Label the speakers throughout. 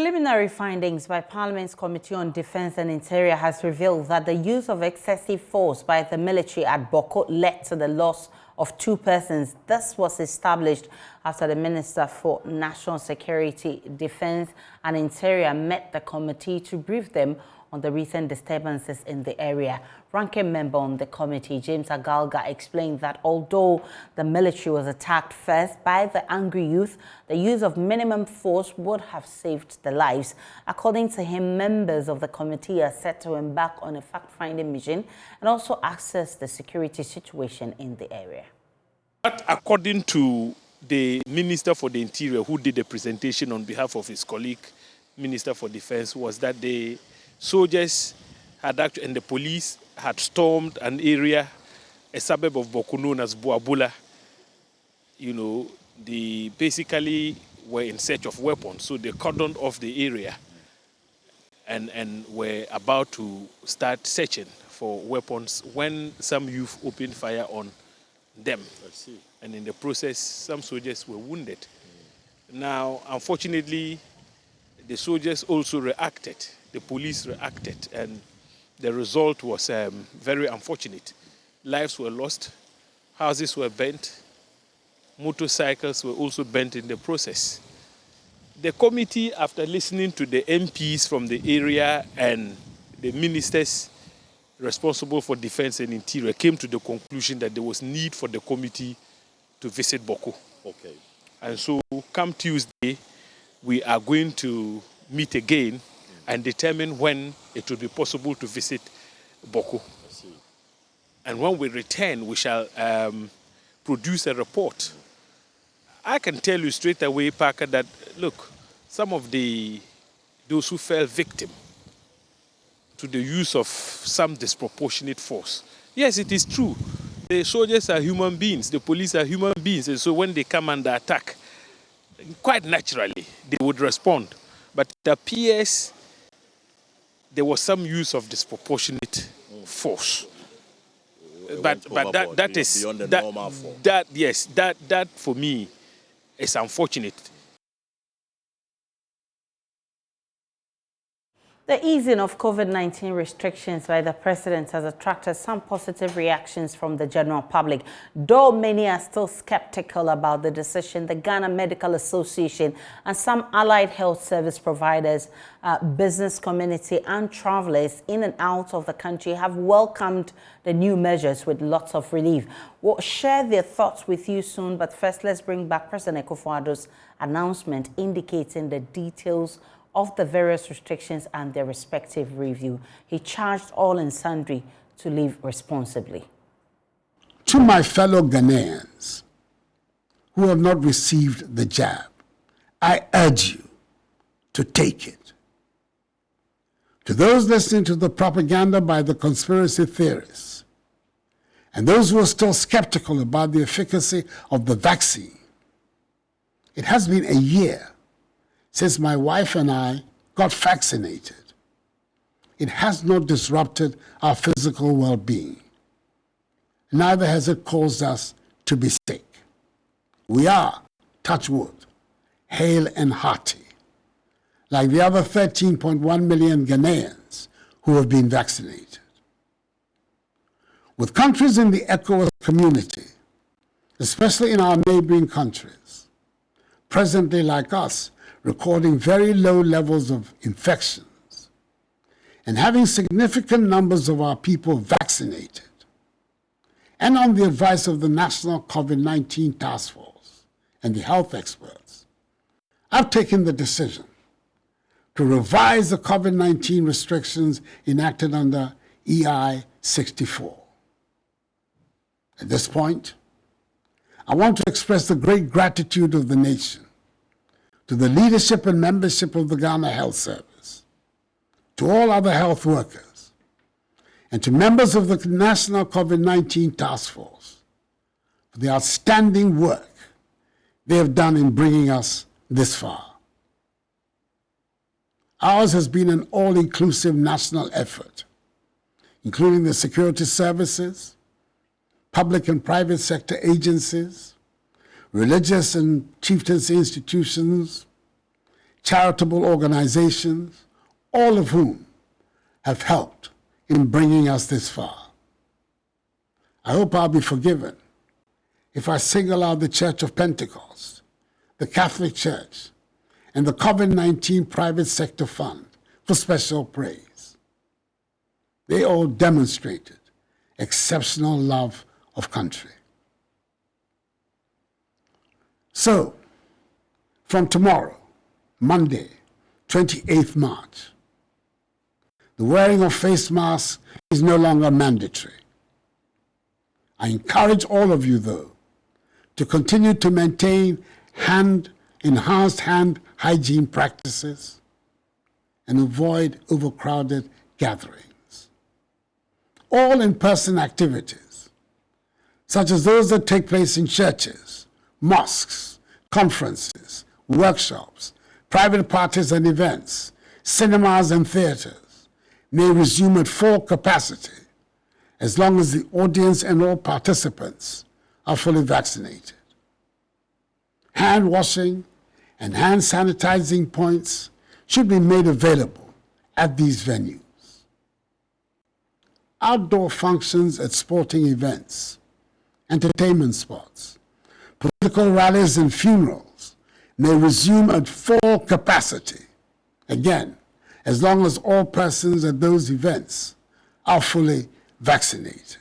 Speaker 1: Preliminary findings by Parliament's Committee on Defence and Interior has revealed that the use of excessive force by the military at Boko led to the loss of 2 persons. This was established after the Minister for National Security, Defence and Interior met the committee to brief them on the recent disturbances in the area. Ranking member on the committee, James Agalga, explained that although the military was attacked first by the angry youth, the use of minimum force would have saved the lives. According to him, members of the committee are set to embark on a fact-finding mission and also assess the security situation in the area.
Speaker 2: But according to the Minister for the Interior, who did the presentation on behalf of his colleague, Minister for Defense, was that the soldiers had and the police had stormed an area, a suburb of Boko known as Boabula. You know, they basically were in search of weapons, so they cordoned off the area and were about to start searching for weapons when some youth opened fire on them. I see. And in the process, some soldiers were wounded. Now, unfortunately, the soldiers also reacted. The police reacted, and the result was very unfortunate. Lives were lost, houses were burnt, motorcycles were also burnt in the process. The committee, after listening to the MPs from the area and the ministers responsible for defense and interior, came to the conclusion that there was need for the committee to visit Boko. Okay. And so come Tuesday, we are going to meet again and determine when it will be possible to visit Boko. I see. And when we return, we shall produce a report. I can tell you straight away, Parker, that, look, some of those who fell victim to the use of some disproportionate force. Yes, it is true. The soldiers are human beings, the police are human beings, and so when they come under attack, quite naturally, they would respond. But it appears there was some use of disproportionate force. But that is beyond the normal form. That for me is unfortunate.
Speaker 1: The easing of COVID-19 restrictions by the president has attracted some positive reactions from the general public. Though many are still skeptical about the decision, the Ghana Medical Association and some allied health service providers, business community and travelers in and out of the country have welcomed the new measures with lots of relief. We'll share their thoughts with you soon, but first let's bring back President Kwadwo's announcement indicating the details of the various restrictions and their respective review. He charged all and sundry to live responsibly.
Speaker 3: To my fellow Ghanaians who have not received the jab, I urge you to take it. To those listening to the propaganda by the conspiracy theorists, and those who are still skeptical about the efficacy of the vaccine, it has been a year since my wife and I got vaccinated. It has not disrupted our physical well-being. Neither has it caused us to be sick. We are, touch wood, hale and hearty, like the other 13.1 million Ghanaians who have been vaccinated. With countries in the ECOWAS community, especially in our neighboring countries, presently like us, recording very low levels of infections, and having significant numbers of our people vaccinated, and on the advice of the National COVID-19 Task Force and the health experts, I've taken the decision to revise the COVID-19 restrictions enacted under EI 64. At this point, I want to express the great gratitude of the nation to the leadership and membership of the Ghana Health Service, to all other health workers, and to members of the National COVID-19 Task Force for the outstanding work they have done in bringing us this far. Ours has been an all-inclusive national effort, including the security services, public and private sector agencies, religious and chieftaincy institutions, charitable organizations, all of whom have helped in bringing us this far. I hope I'll be forgiven if I single out the Church of Pentecost, the Catholic Church, and the COVID-19 Private Sector Fund for special praise. They all demonstrated exceptional love of country. So, from tomorrow, Monday, 28th March, the wearing of face masks is no longer mandatory. I encourage all of you, though, to continue to maintain enhanced hand hygiene practices and avoid overcrowded gatherings. All in-person activities, such as those that take place in churches, mosques, conferences, workshops, private parties and events, cinemas and theaters, may resume at full capacity as long as the audience and all participants are fully vaccinated. Hand washing and hand sanitizing points should be made available at these venues. Outdoor functions at sporting events, entertainment spots, political rallies and funerals may resume at full capacity, again, as long as all persons at those events are fully vaccinated.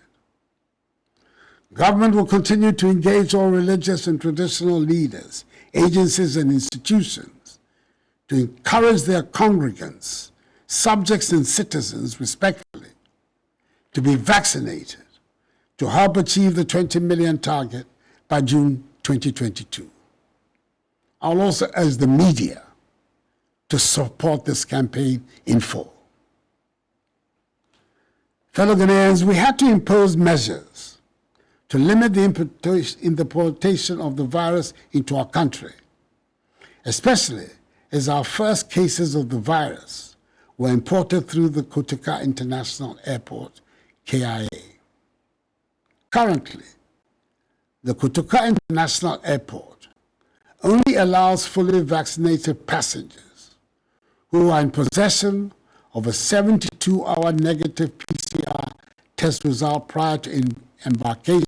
Speaker 3: Government will continue to engage all religious and traditional leaders, agencies and institutions to encourage their congregants, subjects and citizens respectively, to be vaccinated to help achieve the 20 million target by June 2022. I'll also urge the media to support this campaign in full. Fellow Ghanaians, we had to impose measures to limit the importation of the virus into our country, especially as our first cases of the virus were imported through the Kotoka International Airport, KIA. Currently, the Kotoka International Airport only allows fully vaccinated passengers who are in possession of a 72-hour negative PCR test result prior to embarkation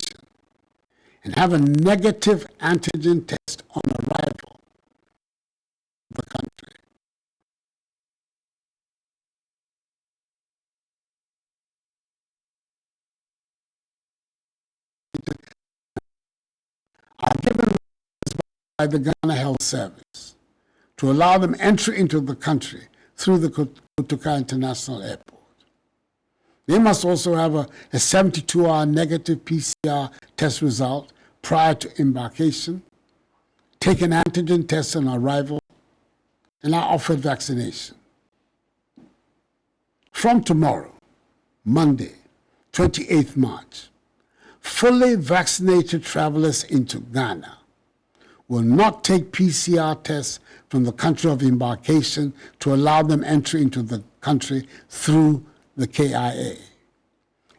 Speaker 3: and have a negative antigen test on arrival in the country. Are given by the Ghana Health Service to allow them entry into the country through the Kotoka International Airport. They must also have a 72-hour negative PCR test result prior to embarkation, take an antigen test on arrival, and are offered vaccination. From tomorrow, Monday, 28th March, fully vaccinated travelers into Ghana will not take PCR tests from the country of embarkation to allow them entry into the country through the KIA,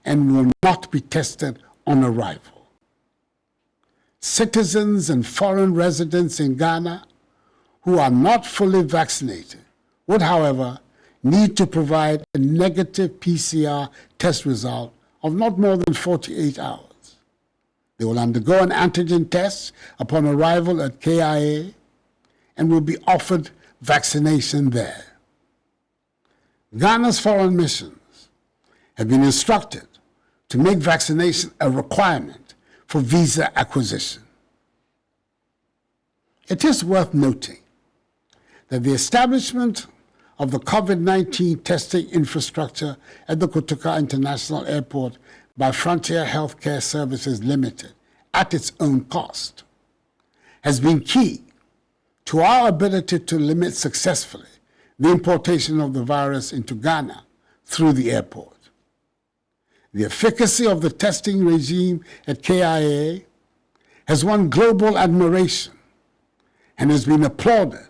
Speaker 3: and will not be tested on arrival. Citizens and foreign residents in Ghana who are not fully vaccinated would, however, need to provide a negative PCR test result of not more than 48 hours. They will undergo an antigen test upon arrival at KIA and will be offered vaccination there. Ghana's foreign missions have been instructed to make vaccination a requirement for visa acquisition. It is worth noting that the establishment of the COVID-19 testing infrastructure at the Kotoka International Airport by Frontier Healthcare Services Limited at its own cost has been key to our ability to limit successfully the importation of the virus into Ghana through the airport. The efficacy of the testing regime at KIA has won global admiration and has been applauded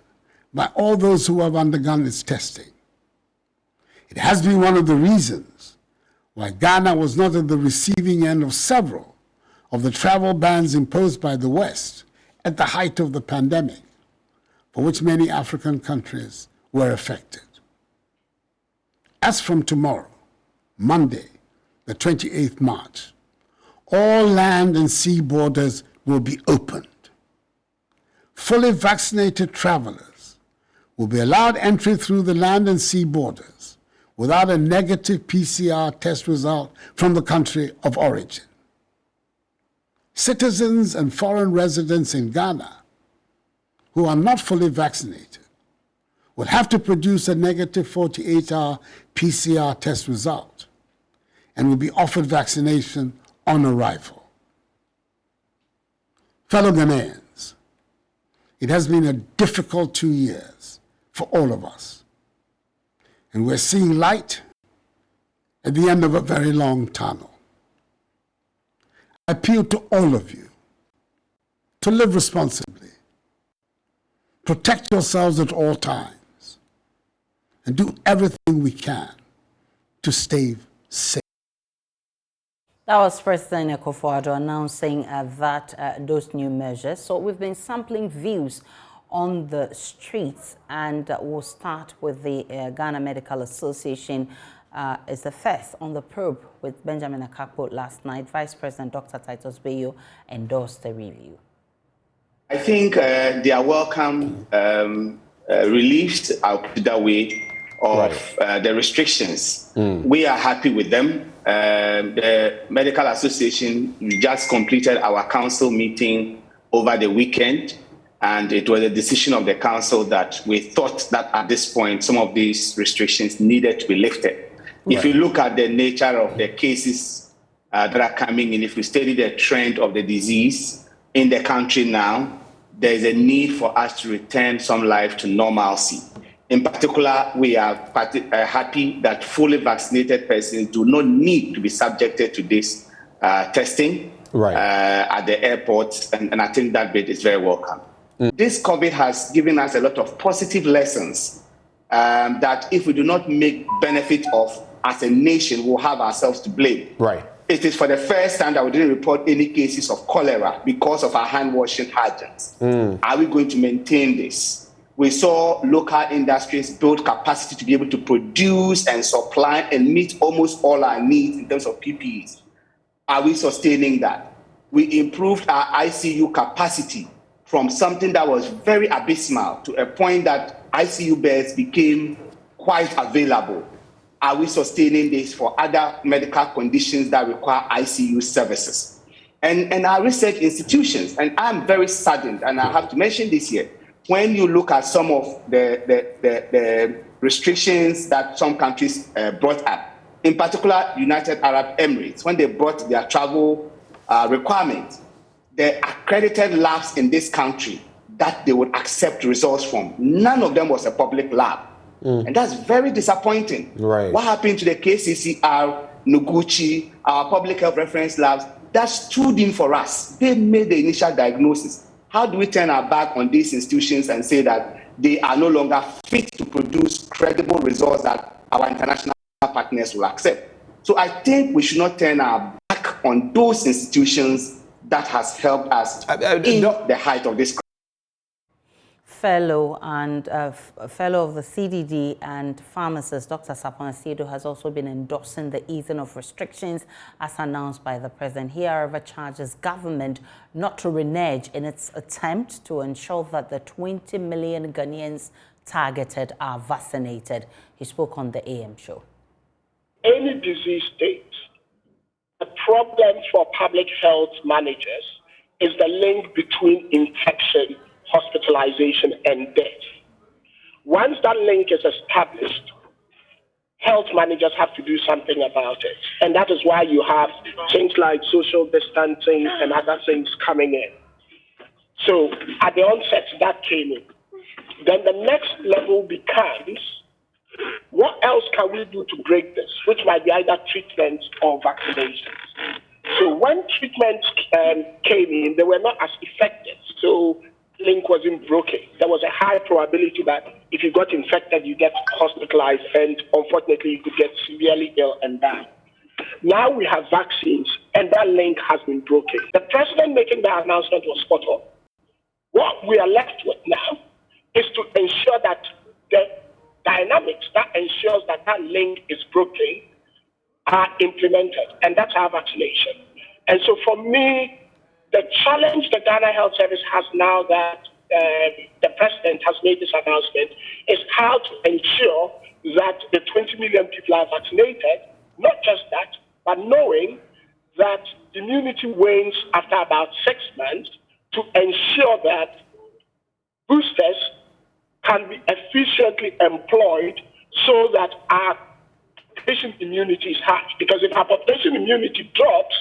Speaker 3: by all those who have undergone its testing. It has been one of the reasons why Ghana was not at the receiving end of several of the travel bans imposed by the West at the height of the pandemic, for which many African countries were affected. As from tomorrow, Monday, the 28th March, all land and sea borders will be opened. Fully vaccinated travelers will be allowed entry through the land and sea borders without a negative PCR test result from the country of origin. Citizens and foreign residents in Ghana who are not fully vaccinated will have to produce a negative 48-hour PCR test result and will be offered vaccination on arrival. Fellow Ghanaians, it has been a difficult 2 years for all of us, and we're seeing light at the end of a very long tunnel. I appeal to all of you to live responsibly, protect yourselves at all times, and do everything we can to stay safe.
Speaker 1: That was President Kwadwo announcing that those new measures. So we've been sampling views on the streets, and we'll start with the Ghana Medical Association. Is the first on the probe with Benjamin Akakpo last night. Vice President Dr. Titus Bayo endorsed the review.
Speaker 4: I think they are welcome reliefs out that way of the restrictions. We are happy with them. The Medical Association, we just completed our council meeting over the weekend, and it was a decision of the council that we thought that at this point some of these restrictions needed to be lifted. Right. If you look at the nature of the cases that are coming in, if we study the trend of the disease in the country now, there is a need for us to return some life to normalcy. In particular, we are happy that fully vaccinated persons do not need to be subjected to this testing at the airports, and I think that bit is very welcome. This COVID has given us a lot of positive lessons that if we do not make benefit of as a nation, we'll have ourselves to blame. Right. It is for the first time that we didn't report any cases of cholera because of our hand-washing hydrants. Are we going to maintain this? We saw local industries build capacity to be able to produce and supply and meet almost all our needs in terms of PPEs. Are we sustaining that? We improved our ICU capacity from something that was very abysmal to a point that ICU beds became quite available. Are we sustaining this for other medical conditions that require ICU services? And our research institutions, and I'm very saddened, and I have to mention this here, when you look at some of the restrictions that some countries brought up, in particular United Arab Emirates, when they brought their travel requirements, the accredited labs in this country that they would accept results from, none of them was a public lab. And that's very disappointing. Right. What happened to the KCCR, Noguchi, our public health reference labs that stood in for us? They made the initial diagnosis. How do we turn our back on these institutions and say that they are no longer fit to produce credible results that our international partners will accept? So I think we should not turn our back on those institutions that has helped us in the height of this crisis.
Speaker 1: Fellow of the CDD and pharmacist, Dr. Sapon Asiedo, has also been endorsing the easing of restrictions as announced by the president. He, however, charges government not to renege in its attempt to ensure that the 20 million Ghanaians targeted are vaccinated. He spoke on the AM show.
Speaker 5: Any disease state, the problem for public health managers is the link between infection, hospitalization, and death. Once that link is established, health managers have to do something about it. And that is why you have things like social distancing and other things coming in. So at the onset, that came in. Then the next level becomes, what else can we do to break this, which might be either treatment or vaccinations. So when treatments came in, they were not as effective. So link wasn't broken. There was a high probability that if you got infected, you get hospitalized, and unfortunately, you could get severely ill and die. Now we have vaccines, and that link has been broken. The president making that announcement was spot on. What we are left with now is to ensure that the dynamics that ensures that that link is broken are implemented, and that's our vaccination. And so for me, the challenge the Ghana Health Service has now that the president has made this announcement is how to ensure that the 20 million people are vaccinated, not just that, but knowing that immunity wanes after about 6 months, to ensure that boosters can be efficiently employed so that our population immunity is high. Because if our population immunity drops,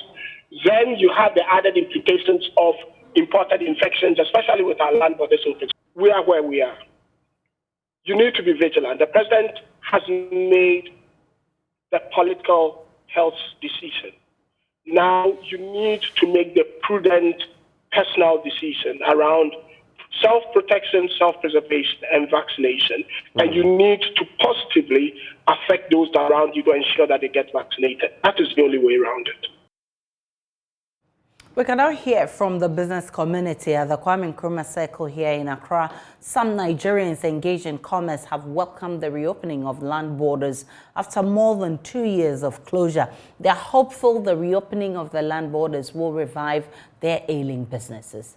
Speaker 5: then you have the added implications of imported infections, especially with our land borders open. We are where we are. You need to be vigilant. The president has made the political health decision. Now you need to make the prudent personal decision around self-protection, self-preservation, and vaccination. And you need to positively affect those around you to ensure that they get vaccinated. That is the only way around it.
Speaker 1: We can now hear from the business community at the Kwame Nkrumah Circle here in Accra. Some Nigerians engaged in commerce have welcomed the reopening of land borders after more than 2 years of closure. They are hopeful the reopening of the land borders will revive their ailing businesses.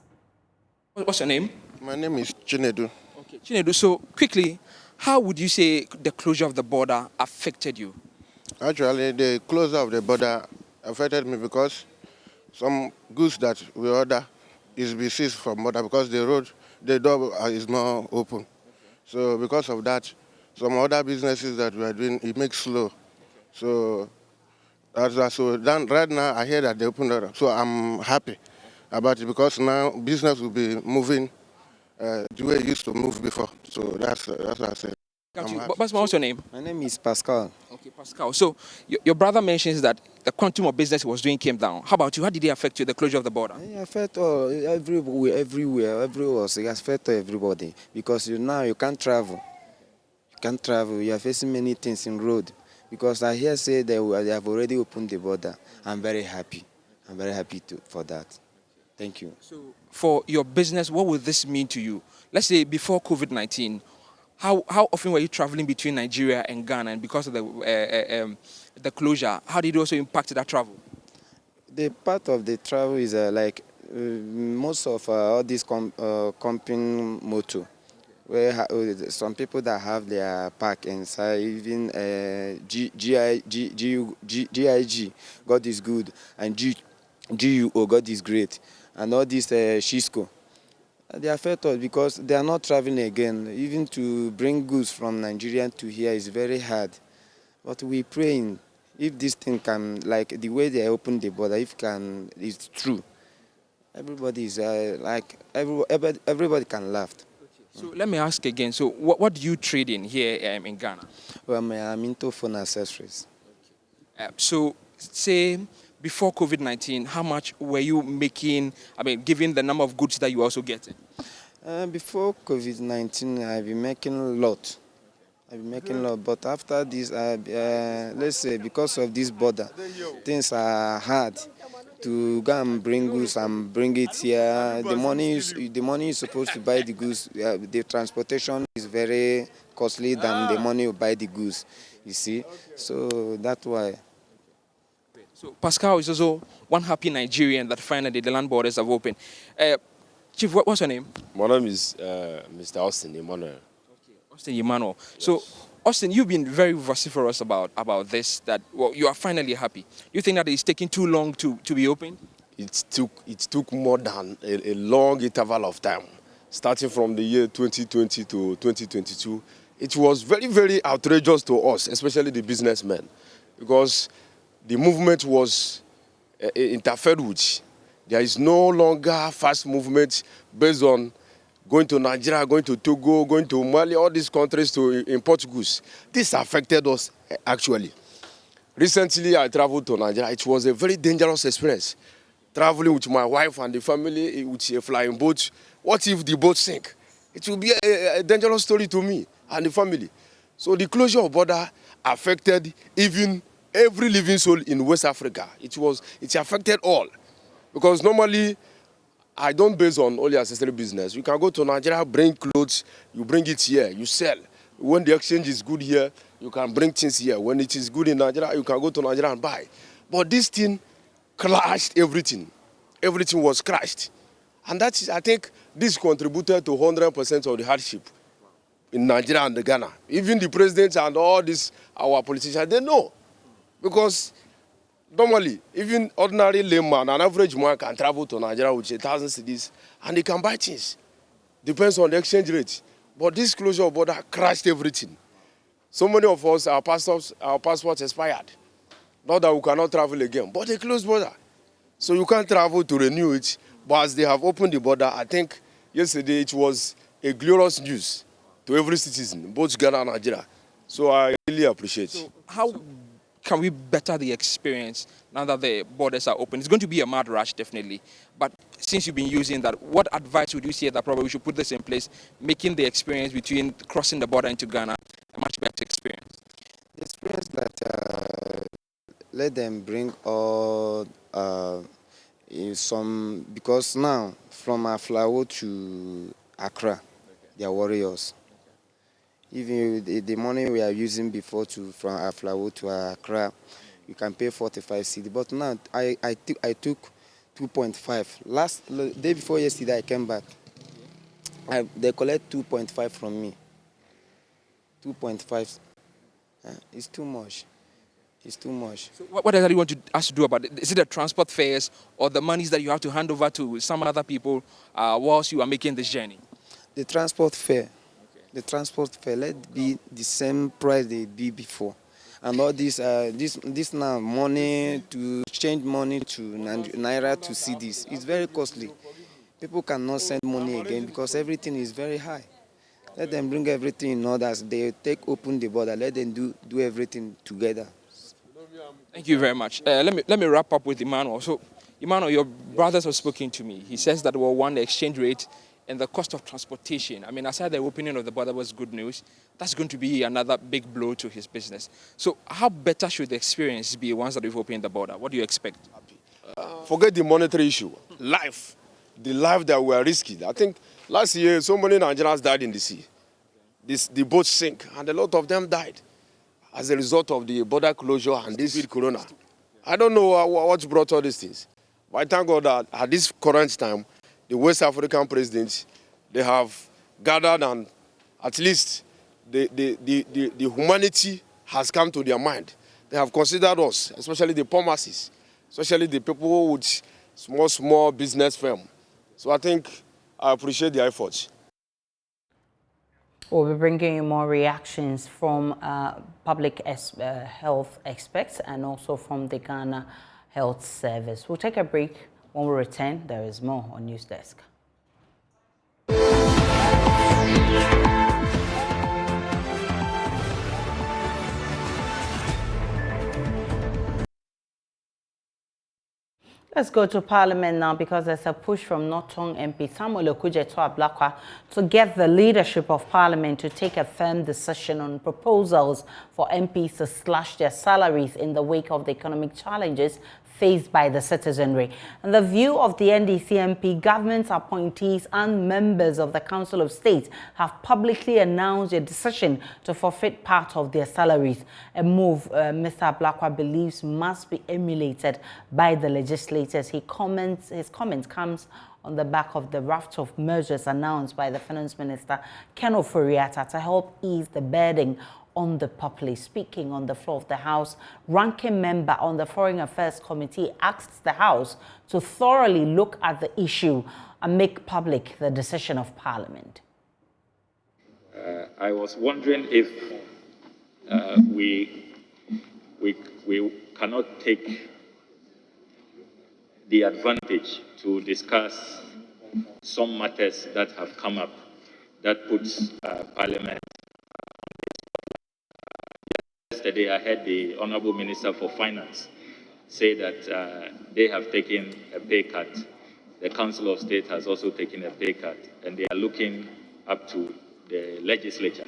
Speaker 6: What's your name?
Speaker 7: My name is Chinedu.
Speaker 6: Okay, Chinedu, so quickly, how would you say the closure of the border affected you?
Speaker 7: Actually, the closure of the border affected me because some goods that we order is be seized from border because the door is not open. So because of that, some other businesses that we are doing, it makes slow. So then right now I hear that they opened it up. So I'm happy about it because now business will be moving the way it used to move before. So that's what I said.
Speaker 6: What's your name?
Speaker 8: My name is Pascal.
Speaker 6: Okay, Pascal. So your brother mentions that the quantum of business he was doing came down. How about you? How did it affect you, the closure of the border?
Speaker 8: It affected everywhere. It affected everybody because now you can't travel. You can't travel. You are facing many things in road. Because I hear say they have already opened the border. I'm very happy. I'm very happy for that. Thank you. So
Speaker 6: for your business, what would this mean to you? Let's say before COVID-19, how often were you traveling between Nigeria and Ghana? And because of the closure, how did it also impact that travel?
Speaker 8: The part of the travel is most of all these company motor, where some people that have their park inside, even GIG, God is good, and GUO, God is great, and all these Shisco. They affect us because they are not traveling again. Even to bring goods from Nigeria to here is very hard. But we're praying if this thing can, like the way they open the border, if it's true, everybody is everybody can laugh.
Speaker 6: Okay. So let me ask again. So what do you trade in here in Ghana?
Speaker 8: Well, I'm into phone accessories.
Speaker 6: Okay. So say, before COVID-19, how much were you making, given the number of goods that you also getting?
Speaker 8: Before COVID-19, I've been making a lot. But after this, let's say because of this border, things are hard to go and bring goods and bring it here. The money is supposed to buy the goods. The transportation is very costly than the money you buy the goods, you see. So that's why.
Speaker 6: So Pascal is also one happy Nigerian that finally the land borders have opened. Chief, what's your name?
Speaker 9: My name is Mr. Austin Emmanuel.
Speaker 6: Okay, Austin Emmanuel. Yes. So, Austin, you've been very vociferous about this, that you are finally happy. You think that it's taking too long to be opened?
Speaker 9: It took more than a long interval of time, starting from the year 2020 to 2022. It was very, very outrageous to us, especially the businessmen, because the movement was interfered with. There is no longer fast movement based on going to Nigeria, going to Togo, going to Mali, all these countries to import goods. This affected us actually. Recently, I traveled to Nigeria. It was a very dangerous experience. Traveling with my wife and the family with a flying boat. What if the boat sink? It will be a dangerous story to me and the family. So the closure of border affected even every living soul in West Africa. It affected all. Because normally, I don't base on only accessory business. You can go to Nigeria, bring clothes, you bring it here, you sell. When the exchange is good here, you can bring things here. When it is good in Nigeria, you can go to Nigeria and buy. But this thing crashed everything. Everything was crashed. And that is, I think, this contributed to 100% of the hardship in Nigeria and Ghana. Even the presidents and all these, our politicians, they know. Because normally, even ordinary layman, an average man can travel to Nigeria with 1,000 cedis and he can buy things. Depends on the exchange rate. But this closure of border crashed everything. So many of us, our passports expired. Not that we cannot travel again, but they closed border. So you can't travel to renew it. But as they have opened the border, I think yesterday it was a glorious news to every citizen, both Ghana and Nigeria. So I really appreciate it.
Speaker 6: So how can we better the experience now that the borders are open? It's going to be a mad rush, definitely. But since you've been using that, what advice would you say that probably we should put this in place, making the experience between crossing the border into Ghana a much better experience?
Speaker 8: The experience that let them bring all some, because now from Afriyie to Accra, they are warriors. Even the money we are using before from Afriyie to Accra, you can pay 45 cedi. But now I took 2.5. Day before yesterday I came back. They collect 2.5 from me. 2.5. It's too much. It's too much.
Speaker 6: So what exactly do you want us to do about it? Is it the transport fares or the monies that you have to hand over to some other people whilst you are making this journey?
Speaker 8: The transport fare. Okay. The transport fare, let it be the same price they be before. And all this now money to change money to Naira to cedis, it's very costly. People cannot send money again because everything is very high. Let them bring everything in order. They open the border. Let them do everything together.
Speaker 6: Thank you very much. Let me wrap up with Emmanuel. So, Emmanuel, your brothers have spoken to me. He says that the exchange rate and the cost of transportation. I mean, aside the opening of the border was good news, that's going to be another big blow to his business. So, how better should the experience be once that we've opened the border? What do you expect?
Speaker 9: Forget the monetary issue. Life. The life that we are risking. I think last year, so many Nigerians died in the sea. The boats sink, and a lot of them died as a result of the border closure and this corona. I don't know what's brought all these things. But I thank God that at this current time, the West African presidents, they have gathered and at least the humanity has come to their mind. They have considered us, especially the poor masses, especially the people with small business firm. So I think I appreciate the efforts.
Speaker 1: We'll be bringing you more reactions from public health experts and also from the Ghana Health Service. We'll take a break. When we return, there is more on News Desk. Let's go to Parliament now because there's a push from Northern MP Samuel Okudzeto-Ablakwa to get the leadership of Parliament to take a firm decision on proposals for MPs to slash their salaries in the wake of the economic challenges faced by the citizenry. And the view of the NDC MP, government appointees and members of the Council of State have publicly announced a decision to forfeit part of their salaries, a move Mr. Ablakwa believes must be emulated by the legislators. His comment comes on the back of the raft of measures announced by the Finance Minister, Ken Ofori-Atta, to help ease the burden on the populace. Speaking on the floor of the House, ranking member on the Foreign Affairs Committee asked the House to thoroughly look at the issue and make public the decision of Parliament.
Speaker 10: I was wondering if we cannot take the advantage to discuss some matters that have come up that puts Parliament. Yesterday, I heard the Honorable Minister for Finance say that they have taken a pay cut. The Council of State has also taken a pay cut, and they are looking up to the legislature.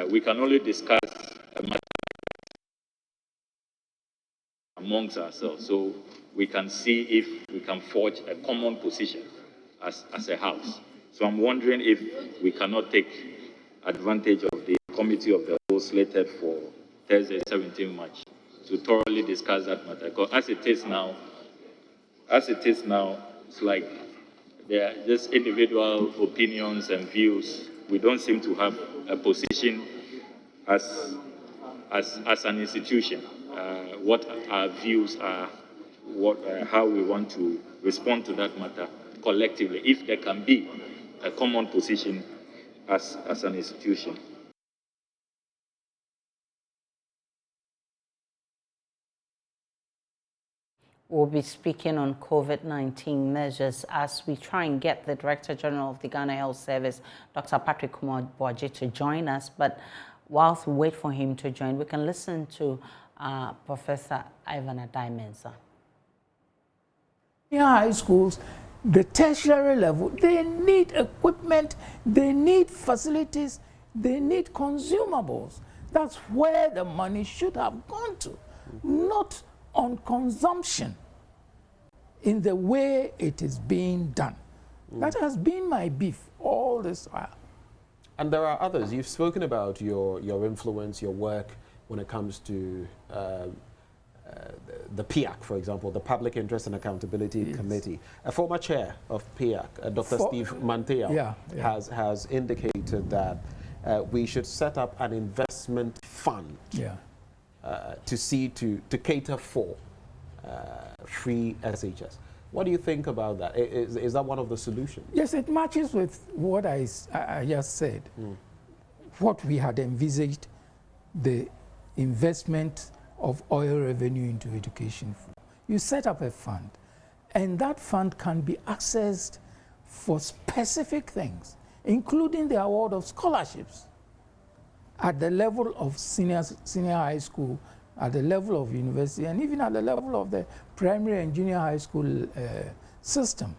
Speaker 10: We can only discuss a matter amongst ourselves, so we can see if we can forge a common position as a house. So I'm wondering if we cannot take advantage of the committee of the whole slated for Thursday, 17 March, to thoroughly discuss that matter. Because as it is now, it's like there are just individual opinions and views. We don't seem to have a position as an institution. What our views are, how we want to respond to that matter collectively, if there can be a common position as an institution.
Speaker 1: We'll be speaking on COVID-19 measures as we try and get the Director General of the Ghana Health Service, Dr. Patrick Kwadwo, to join us. But whilst we wait for him to join, we can listen to Professor Ivan Adai-Mensah.
Speaker 11: High schools, the tertiary level, they need equipment, they need facilities, they need consumables. That's where the money should have gone to, not on consumption in the way it is being done. That has been my beef all this while.
Speaker 12: And there are others. You've spoken about your influence, your work when it comes to the PIAC, for example, the Public Interest and Accountability Committee. A former chair of PIAC, Dr. Steve Mantea, has indicated that we should set up an investment fund to cater for free SHS. What do you think about that? Is that one of the solutions?
Speaker 11: Yes, it matches with what I just said. What we had envisaged, the investment of oil revenue into education. You set up a fund, and that fund can be accessed for specific things, including the award of scholarships at the level of senior high school, at the level of university, and even at the level of the primary and junior high school system.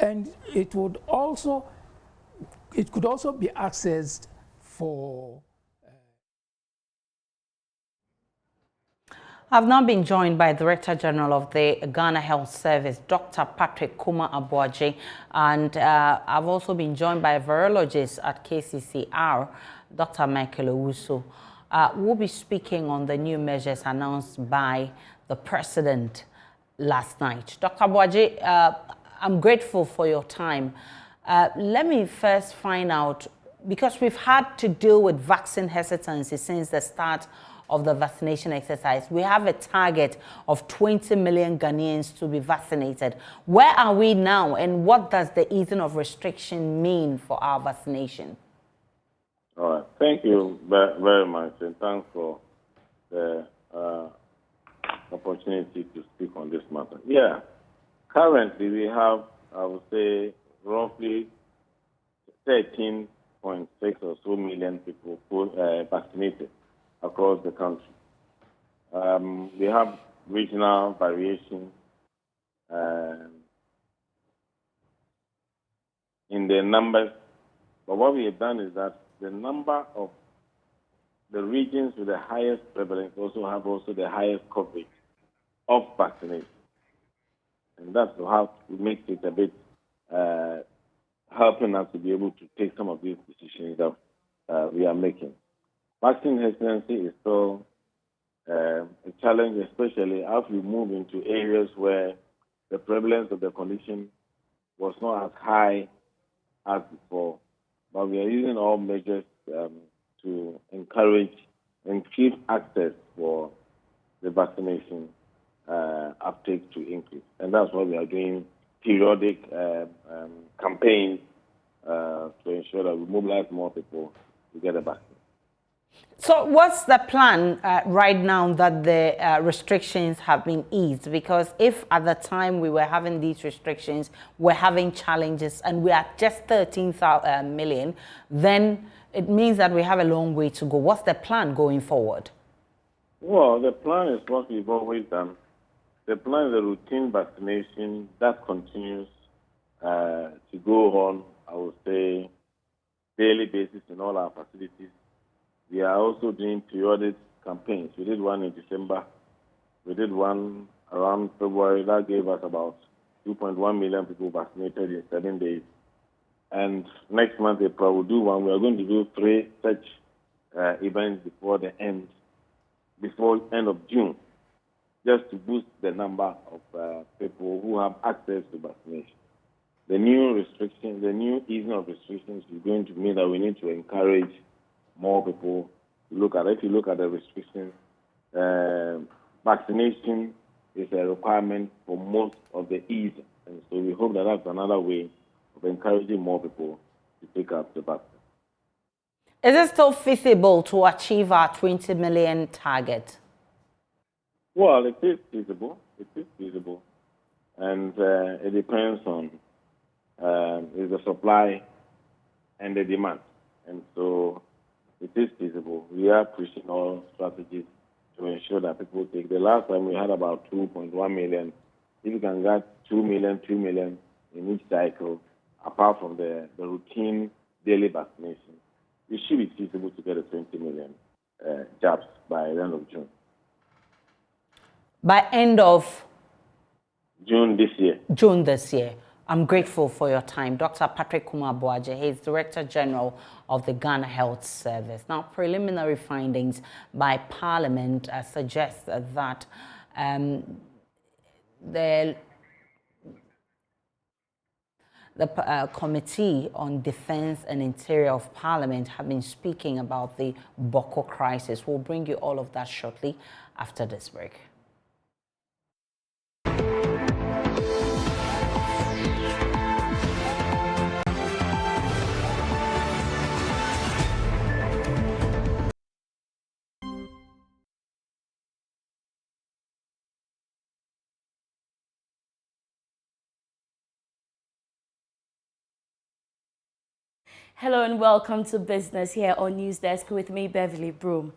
Speaker 11: And it could also be accessed for
Speaker 1: I've now been joined by Director General of the Ghana Health Service, Dr. Patrick Kwadwo, and I've also been joined by a virologist at KCCR, Dr. Michael Owusu. We'll be speaking on the new measures announced by the President last night. Dr. Kwadwo, I'm grateful for your time. Let me first find out, because we've had to deal with vaccine hesitancy since the start of the vaccination exercise. We have a target of 20 million Ghanaians to be vaccinated. Where are we now, and what does the easing of restriction mean for our vaccination?
Speaker 13: All right. Thank you very much, and thanks for the opportunity to speak on this matter. Yeah, currently we have, I would say, roughly 13.6 or so million people vaccinated across the country. We have regional variation in the numbers, but what we have done is that the number of the regions with the highest prevalence also have the highest coverage of vaccination. And that's how it makes it a bit helping us to be able to take some of these decisions that we are making. Vaccine hesitancy is still a challenge, especially as we move into areas where the prevalence of the condition was not as high as before. But we are using all measures to encourage increased access for the vaccination uptake to increase. And that's why we are doing periodic campaigns to ensure that we mobilize more people to get a vaccine.
Speaker 1: So what's the plan right now that the restrictions have been eased? Because if at the time we were having these restrictions, we're having challenges, and we are just 13 million, then it means that we have a long way to go. What's the plan going forward?
Speaker 13: Well, the plan is what we've always done. The plan is a routine vaccination that continues to go on, I would say, daily basis in all our facilities. We are also doing periodic campaigns. We did one in December. We did one around February. That gave us about 2.1 million people vaccinated in 7 days. And next month, April, we'll do one. We are going to do 3 such events before end of June, just to boost the number of people who have access to vaccination. The new restrictions, the new easing of restrictions is going to mean that we need to encourage more people to look at it. If you look at the restrictions, vaccination is a requirement for most of the easing. And so we hope that that's another way of encouraging more people to take up the vaccine.
Speaker 1: Is it still feasible to achieve our 20 million target?
Speaker 13: Well, it is feasible. It is feasible. And it depends on the supply and the demand. And so it is feasible. We are pushing all strategies to ensure that people take. The last time we had about 2.1 million. If you can get 2 million in each cycle, apart from the routine daily vaccination, it should be feasible to get a 20 million jabs by the end of June.
Speaker 1: By end of
Speaker 13: June this year.
Speaker 1: June this year. I'm grateful for your time. Dr. Patrick Kumar-Boaje, he is Director General of the Ghana Health Service. Now, preliminary findings by Parliament suggest that the Committee on Defense and Interior of Parliament have been speaking about the Boko crisis. We'll bring you all of that shortly after this break.
Speaker 14: Hello and welcome to Business here on News Desk with me, Beverly Broom.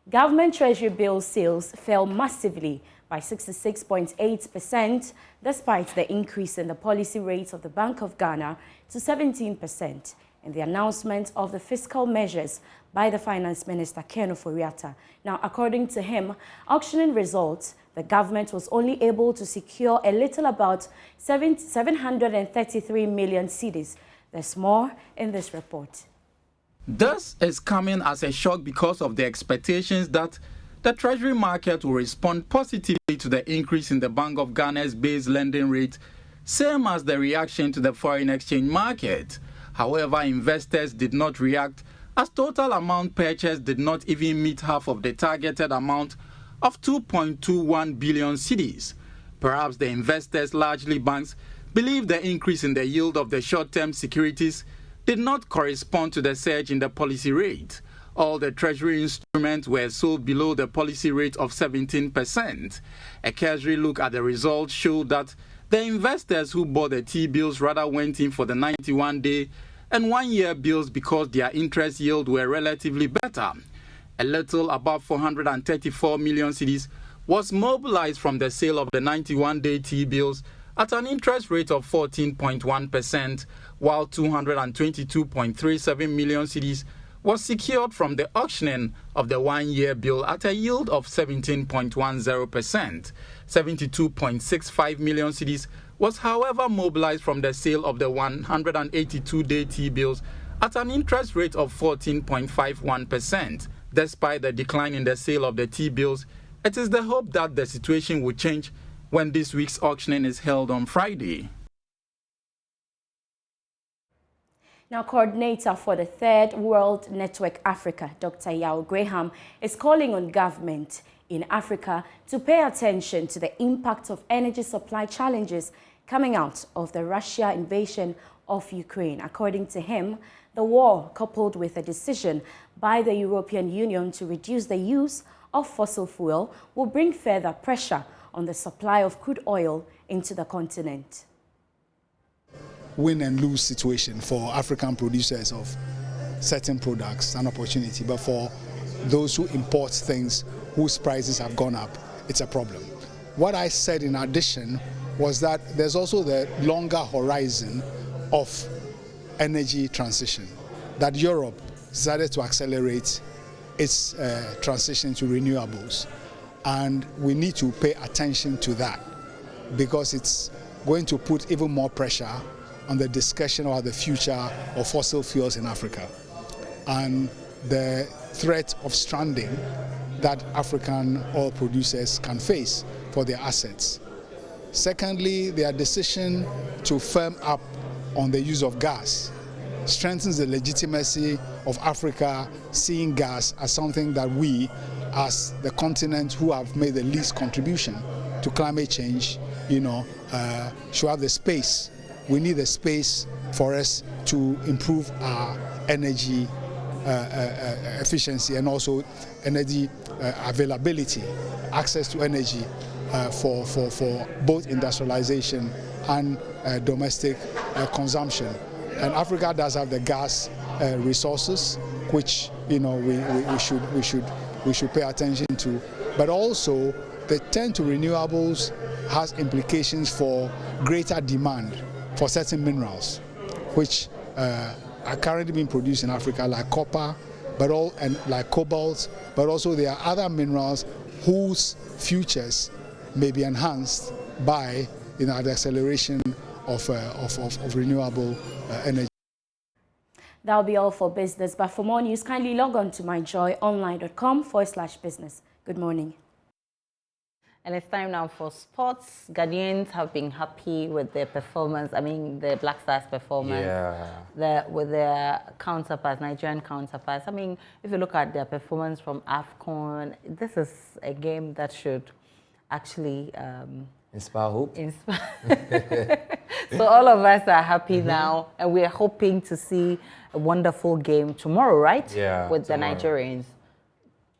Speaker 14: Government Treasury Bills sales fell massively by 66.8% despite the increase in the policy rate of the Bank of Ghana to 17% and the announcement of the fiscal measures by the Finance Minister, Ken Ofori-Atta. Now, according to him, auctioning results, the government was only able to secure a little about 733 million cedis. There's more in this report.
Speaker 15: This is coming as a shock because of the expectations that the Treasury market will respond positively to the increase in the Bank of Ghana's base lending rate, same as the reaction to the foreign exchange market. However, investors did not react as total amount purchased did not even meet half of the targeted amount of 2.21 billion cedis. Perhaps the investors, largely banks, believe the increase in the yield of the short-term securities did not correspond to the surge in the policy rate. All the Treasury instruments were sold below the policy rate of 17%. A cursory look at the results showed that the investors who bought the T-bills rather went in for the 91-day and 1-year bills because their interest yield were relatively better. A little above 434 million cedis was mobilized from the sale of the 91-day T-bills at an interest rate of 14.1%, while 222.37 million cedis was secured from the auctioning of the 1-year bill at a yield of 17.10%. 72.65 million cedis was, however, mobilized from the sale of the 182-day T-bills at an interest rate of 14.51%. Despite the decline in the sale of the T-bills, it is the hope that the situation will change when this week's auctioning is held on Friday.
Speaker 14: Now, coordinator for the Third World Network Africa, Dr. Yao Graham, is calling on government in Africa to pay attention to the impact of energy supply challenges coming out of the Russia invasion of Ukraine. According to him, the war, coupled with a decision by the European Union to reduce the use of fossil fuel, will bring further pressure on the supply of crude oil into the continent.
Speaker 16: Win and lose situation for African producers of certain products, an opportunity, but for those who import things whose prices have gone up, it's a problem. What I said in addition was that there's also the longer horizon of energy transition, that Europe decided to accelerate its transition to renewables. And we need to pay attention to that because it's going to put even more pressure on the discussion about the future of fossil fuels in Africa and the threat of stranding that African oil producers can face for their assets. Secondly, their decision to firm up on the use of gas strengthens the legitimacy of Africa seeing gas as something that we, as the continent who have made the least contribution to climate change, should have the space. We need the space for us to improve our energy efficiency and also energy availability, access to energy for both industrialization and domestic consumption. And Africa does have the gas resources, which we should pay attention to. But also, the turn to renewables has implications for greater demand for certain minerals, which are currently being produced in Africa, like copper, and like cobalt. But also, there are other minerals whose futures may be enhanced by the acceleration of renewable energy.
Speaker 14: That'll be all for business. But for more news, kindly log on to myjoyonline.com/business. Good morning.
Speaker 1: And it's time now for sports. Ghanaians have been happy with their performance. I mean, the Black Stars' performance. With their counterparts, Nigerian counterparts. I mean, if you look at their performance from AFCON, this is a game that should actually
Speaker 17: inspire hope.
Speaker 1: So all of us are happy now, and we are hoping to see a wonderful game tomorrow, right?
Speaker 17: Yeah.
Speaker 1: With the Nigerians.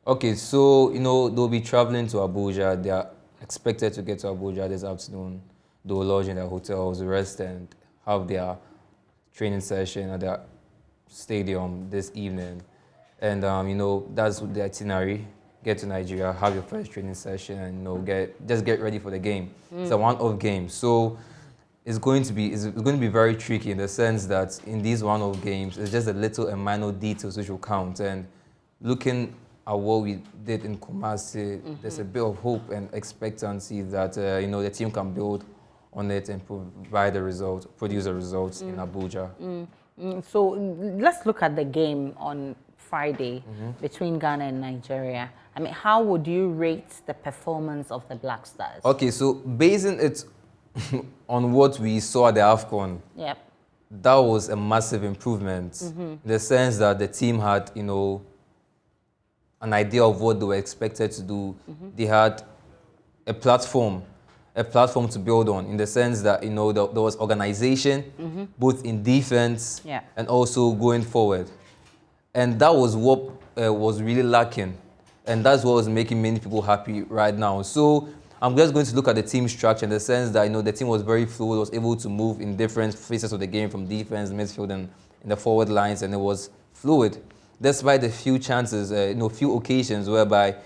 Speaker 17: Okay, so they'll be traveling to Abuja. They are expected to get to Abuja this afternoon. They'll lodge in their hotels, rest, and have their training session at their stadium this evening. And that's the itinerary. Get to Nigeria, have your first training session, and just get ready for the game. It's a one-off game, so it's going to be very tricky in the sense that in these one-off games, it's just a little and minor details which will count. And looking at what we did in Kumasi, there's a bit of hope and expectancy that the team can build on it and produce the results in Abuja.
Speaker 1: So let's look at the game on Friday between Ghana and Nigeria. I mean, how would you rate the performance of the Black Stars?
Speaker 17: Okay, so basing it on what we saw at the AFCON, that was a massive improvement in the sense that the team had, an idea of what they were expected to do. They had a platform to build on in the sense that, there was organization, both in defense and also going forward. And that was what was really lacking. And that's what was making many people happy right now. So I'm just going to look at the team structure in the sense that, the team was very fluid, was able to move in different phases of the game from defense, midfield, and in the forward lines, and it was fluid. Despite the few chances, few occasions whereby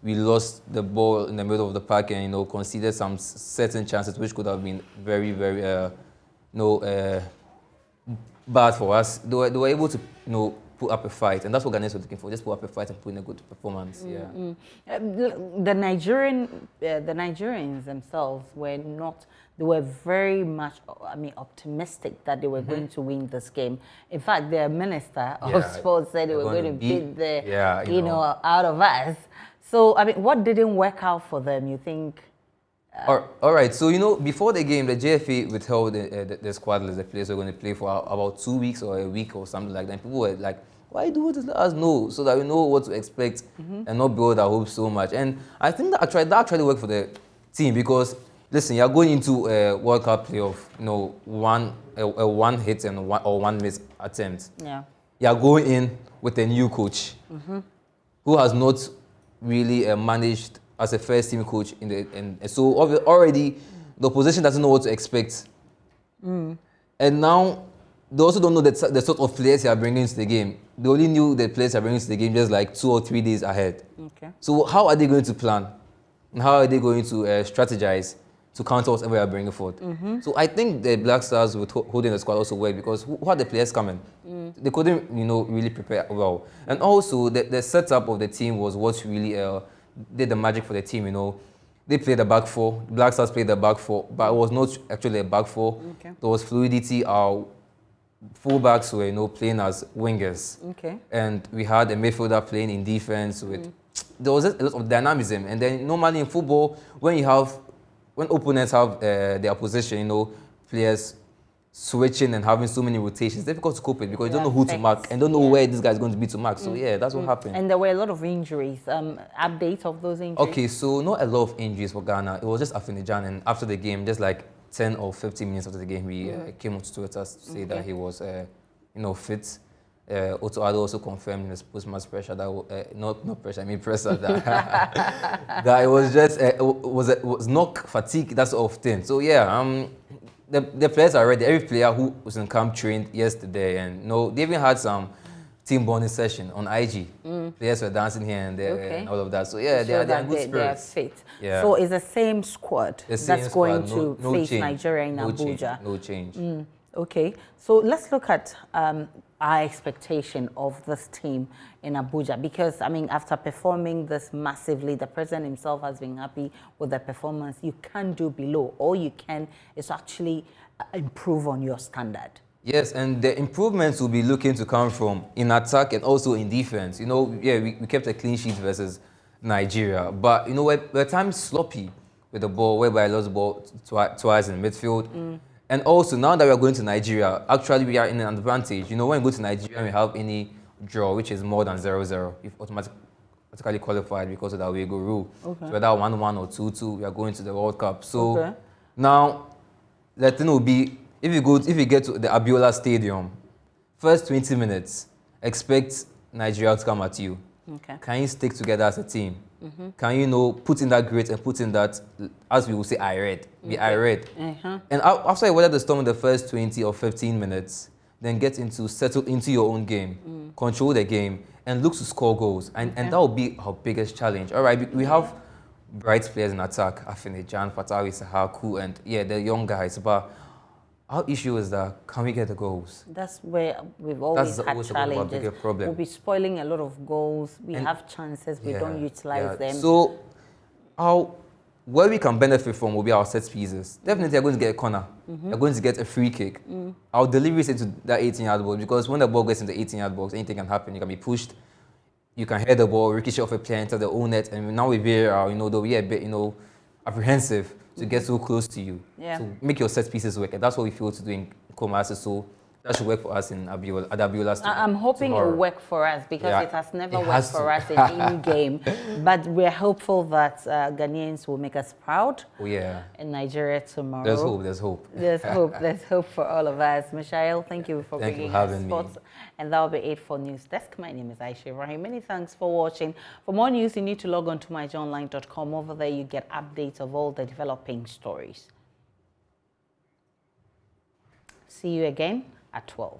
Speaker 17: we lost the ball in the middle of the park and, conceded some certain chances which could have been very, very, bad for us. They were able to, put up a fight, and that's what Ghanaians were looking for. Just put up a fight and put in a good performance.
Speaker 1: The Nigerians themselves were not. They were very much, optimistic that they were going to win this game. In fact, their minister of sports said they were going to beat the, out of us. So, what didn't work out for them, you think?
Speaker 17: All right. So, before the game, the JFA withheld the squad list. The players were going to play for about 2 weeks or a week or something like that. And people were like, why do this? Let us know so that we know what to expect and not build our hopes so much. And I think that actually worked for the team because, listen, you're going into a World Cup playoff, one hit and one miss attempt.
Speaker 1: Yeah.
Speaker 17: You're going in with a new coach who has not really managed as a first team coach and so already the opposition doesn't know what to expect. And now they also don't know the sort of players you are bringing into the game. They only knew the players you are bringing into the game just like 2 or 3 days ahead.
Speaker 1: Okay.
Speaker 17: So how are they going to plan? And how are they going to strategize to counter whatever you are bringing forth? So I think the Black Stars with holding the squad also worked because who had the players coming? They couldn't, really prepare well. And also the setup of the team was what really did the magic for the team. They played the back four. Black Stars played the back four, but it was not actually a back four.
Speaker 1: Okay.
Speaker 17: There was fluidity. Our fullbacks were, playing as wingers.
Speaker 1: Okay.
Speaker 17: And we had a midfielder playing in defense with. There was a lot of dynamism. And then normally in football, when opponents have their opposition, players switching and having so many rotations, it's difficult to cope with because you don't know who to mark and don't know where this guy is going to be to mark. So yeah, that's what happened.
Speaker 1: And there were a lot of injuries. Updates of those injuries?
Speaker 17: Okay, so not a lot of injuries for Ghana. It was just Afriyie, and after the game, just like 10 or 15 minutes after the game, we came on to Twitter to say that he was, fit. Otto Addo also confirmed in his post-match pressure that not pressure, I mean pressure that that it was just was knock fatigue, that sort of thing. So yeah, the players are ready. Every player who was in camp trained yesterday, and they even had some team bonding session on IG. Players were dancing here and there and all of that. So yeah, they are in good spirits.
Speaker 1: They are fit.
Speaker 17: Yeah.
Speaker 1: So it's the same squad that's going to face Nigeria in Abuja.
Speaker 17: No change.
Speaker 1: Okay, so let's look at our expectation of this team in Abuja, because after performing this massively, the president himself has been happy with the performance. You can't do below. All you can is actually improve on your standard.
Speaker 17: Yes, and the improvements will be looking to come from in attack and also in defense. We kept a clean sheet versus Nigeria, but we're at times sloppy with the ball, whereby I lost the ball twice in midfield. And also, now that we are going to Nigeria, actually we are in an advantage. When we go to Nigeria, we have any draw, which is more than 0-0, if automatically qualified because of the away goal rule. Okay. So whether 1-1 or 2-2, we are going to the World Cup. So now, the thing will be, if you get to the Abiola Stadium, first 20 minutes, expect Nigeria to come at you. Okay. Can you stick together as a team? Can you put in that grit and put in that, as we will say, be irate. And after you weather the storm in the first 20 or 15 minutes, then settle into your own game, control the game, and look to score goals. And that will be our biggest challenge. All right, we have bright players in attack, Afriyie, Fatawi, Sahaku, and the young guys, but our issue is that, can we get the goals?
Speaker 1: That's where we've always had challenges. We'll be spoiling a lot of goals. We have chances, we don't utilize them.
Speaker 17: So, where we can benefit from will be our set pieces. Definitely, you're going to get a corner. You're going to get a free kick. Our delivery is into that 18-yard box, because when the ball gets in the 18-yard box, anything can happen. You can be pushed. You can head the ball, ricochet off a player into the own net, and now we're they'll be a bit, apprehensive to get so close to you. Yeah. So make your set pieces work. And that's what we feel to do in Kumasi. So that should work for us in Abiola Stadium.
Speaker 1: I'm hoping it will work for us, because it has never worked for us in any game. But we're hopeful that Ghanaians will make us proud.
Speaker 17: Oh, yeah.
Speaker 1: In Nigeria tomorrow.
Speaker 17: There's hope. There's hope.
Speaker 1: There's hope. There's hope for all of us. Mishael, thank you for bringing us sports. And that will be it for News Desk. My name is Aisha Ibrahim. Many thanks for watching. For more news, you need to log on to myjoyonline.com. Over there, you get updates of all the developing stories. See you again at 12.